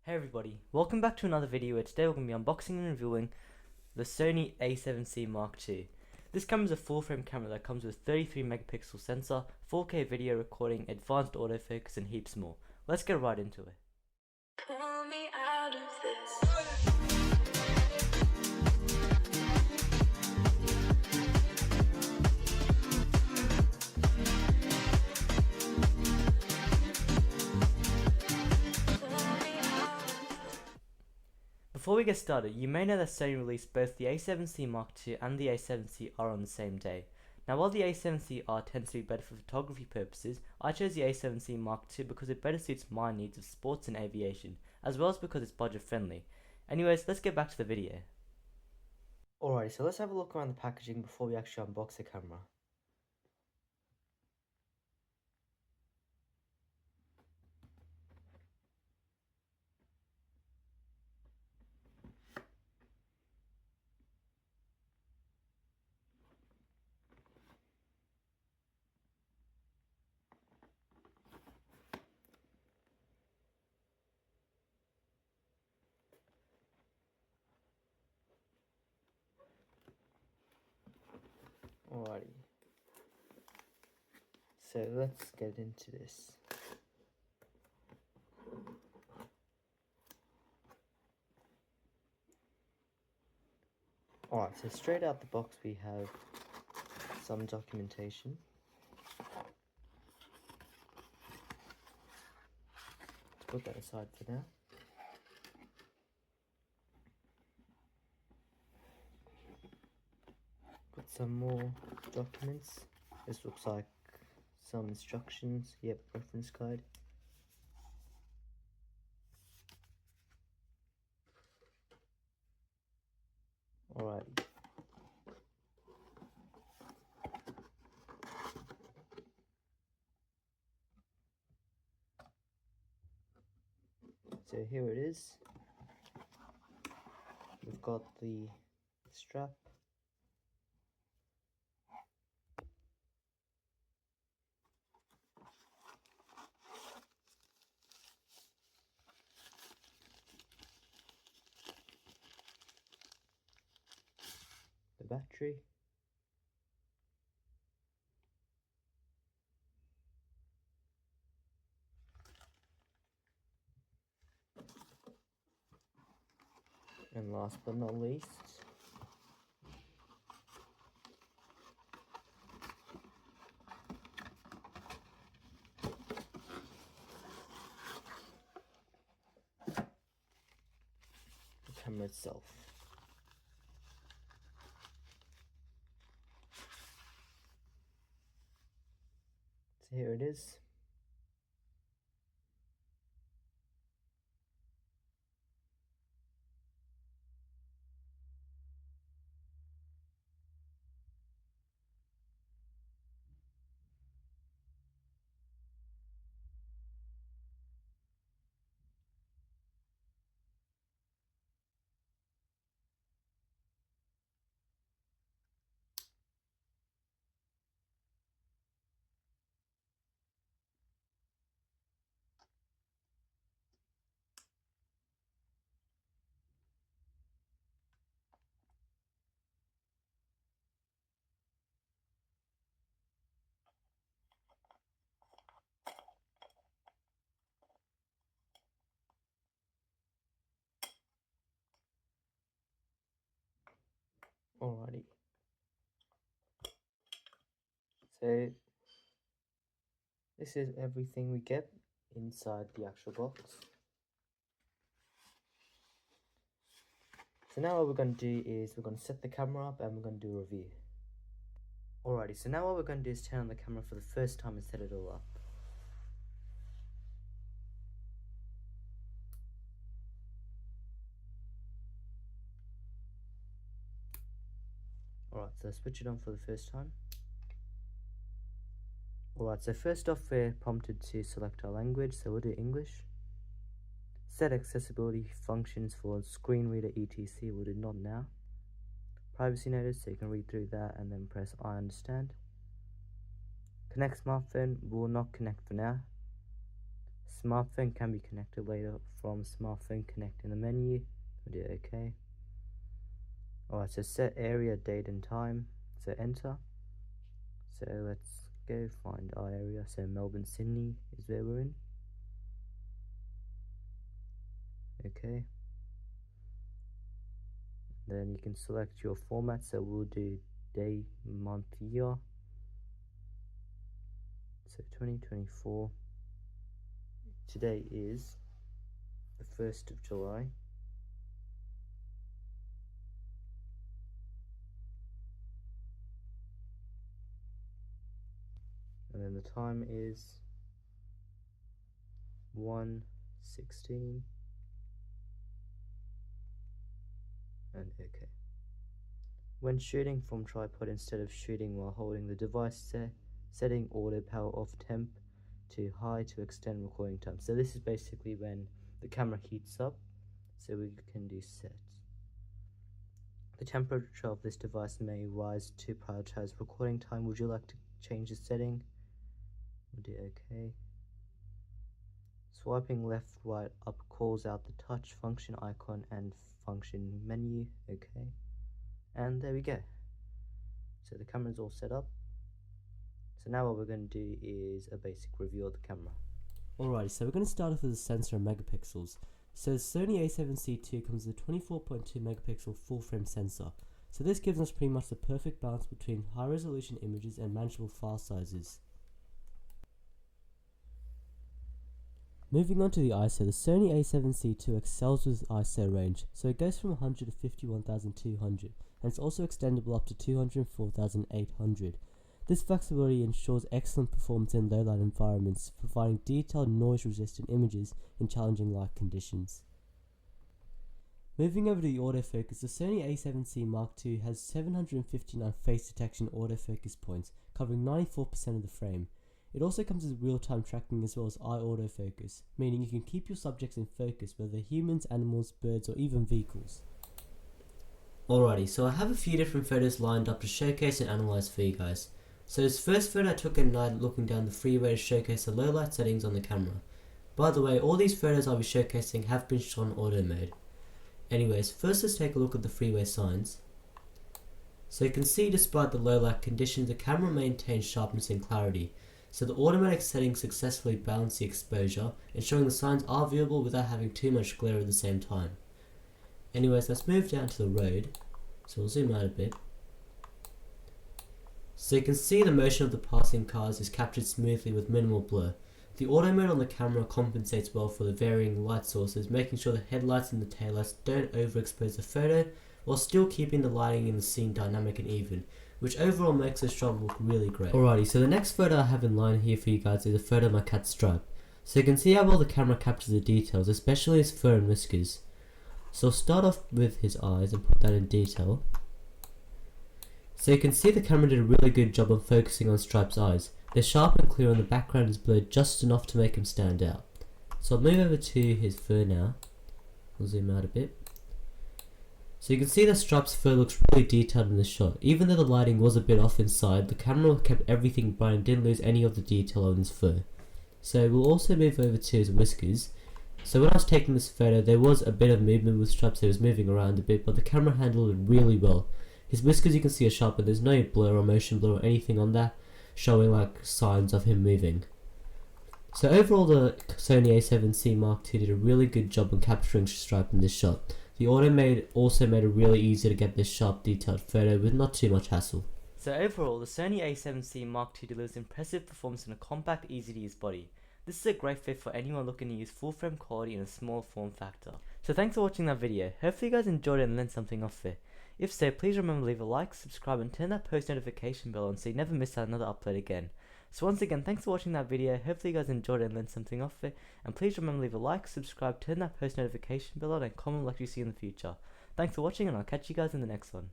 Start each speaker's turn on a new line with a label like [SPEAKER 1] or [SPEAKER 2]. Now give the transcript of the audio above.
[SPEAKER 1] Hey everybody, welcome back to another video where today we're going to be unboxing and reviewing the Sony A7C Mark II. This camera is a full-frame camera that comes with 33 megapixel sensor, 4K video recording, advanced autofocus and heaps more. Let's get right into it. Pull me out of this. Before we get started, you may know that Sony released both the A7C Mark II and the A7C R on the same day. Now while the A7C R tends to be better for photography purposes, I chose the A7C Mark II because it better suits my needs of sports and aviation, as well as because it's budget friendly. Anyways, let's get back to the video. Alright, so let's have a look around the packaging before we actually unbox the camera. Alrighty, so let's get into this. Alright, so straight out the box we have some documentation. Let's put that aside for now. Got some more documents. This looks like some instructions. Yep, reference guide. Alright. So here it is. We've got the strap. The battery. And last but not least, the camera itself. So here it is. Alrighty. So this is everything we get inside the actual box. So now what we're going to do is we're going to set the camera up and we're going to do a review. Alrighty, so now what we're going to do is turn on the camera for the first time and set it all up. Alright, so switch it on for the first time. Alright, so first off we're prompted to select our language, so we'll do English. Set accessibility functions for screen reader etc, we'll do not now. Privacy notice, so you can read through that and then press I understand. Connect smartphone, will not connect for now. Smartphone can be connected later from smartphone connect in the menu. We'll do OK. Alright, so set area, date and time. So enter. So let's go find our area. So Melbourne, Sydney is where we're in. Okay. Then you can select your format. So we'll do day, month, year. So 2024. Today is the 1st of July. And then the time is 1:16. And OK. When shooting from tripod, instead of shooting while holding the device, setting auto power off temp to high to extend recording time. So this is basically when the camera heats up, so we can do set. The temperature of this device may rise to prioritize recording time. Would you like to change the setting? We'll do OK. Swiping left, right, up calls out the touch function icon and function menu. OK. And there we go. So the camera's all set up. So now what we're going to do is a basic review of the camera.
[SPEAKER 2] Alrighty, so we're going to start off with the sensor in megapixels. So the Sony A7C II comes with a 24.2 megapixel full frame sensor. So this gives us pretty much the perfect balance between high resolution images and manageable file sizes. Moving on to the ISO, the Sony A7C II excels with ISO range, so it goes from 100 to 51,200, and it's also extendable up to 204,800. This flexibility ensures excellent performance in low-light environments, providing detailed noise-resistant images in challenging light conditions. Moving over to the autofocus, the Sony A7C Mark II has 759 face detection autofocus points, covering 94% of the frame. It also comes with real-time tracking as well as eye autofocus, meaning you can keep your subjects in focus, whether humans, animals, birds, or even vehicles. Alrighty, so I have a few different photos lined up to showcase and analyze for you guys. So this first photo I took at night looking down the freeway to showcase the low light settings on the camera. By the way, all these photos I'll be showcasing have been shot in auto mode. Anyways, first let's take a look at the freeway signs. So you can see despite the low light conditions, the camera maintains sharpness and clarity. So the automatic settings successfully balance the exposure, ensuring the signs are viewable without having too much glare at the same time. Anyways, let's move down to the road. So we'll zoom out a bit. So you can see the motion of the passing cars is captured smoothly with minimal blur. The auto mode on the camera compensates well for the varying light sources, making sure the headlights and the taillights don't overexpose the photo, while still keeping the lighting in the scene dynamic and even, which overall makes the shot look really great. Alrighty, so the next photo I have in line here for you guys is a photo of my cat Stripe. So you can see how well the camera captures the details, especially his fur and whiskers. So I'll start off with his eyes and put that in detail. So you can see the camera did a really good job of focusing on Stripe's eyes. They're sharp and clear and the background is blurred just enough to make him stand out. So I'll move over to his fur now. I'll zoom out a bit. So you can see that Stripe's fur looks really detailed in this shot. Even though the lighting was a bit off inside, the camera kept everything bright and didn't lose any of the detail on his fur. So we'll also move over to his whiskers. So when I was taking this photo, there was a bit of movement with Stripe, so he was moving around a bit, but the camera handled it really well. His whiskers you can see are sharp, but there's no blur or motion blur or anything on that, showing like signs of him moving. So overall the Sony A7C Mark II did a really good job on capturing Stripe in this shot. The auto mode also made it really easy to get this sharp detailed photo with not too much hassle.
[SPEAKER 1] So overall, the Sony A7C Mark II delivers impressive performance in a compact, easy to use body. This is a great fit for anyone looking to use full frame quality in a small form factor. So thanks for watching that video. Hopefully you guys enjoyed it and learned something off it. If so, please remember to leave a like, subscribe and turn that post notification bell on so you never miss out another upload again. So once again, thanks for watching that video. Hopefully you guys enjoyed it and learned something off it. And please remember to leave a like, subscribe, turn that post notification bell on and comment what you see in the future. Thanks for watching and I'll catch you guys in the next one.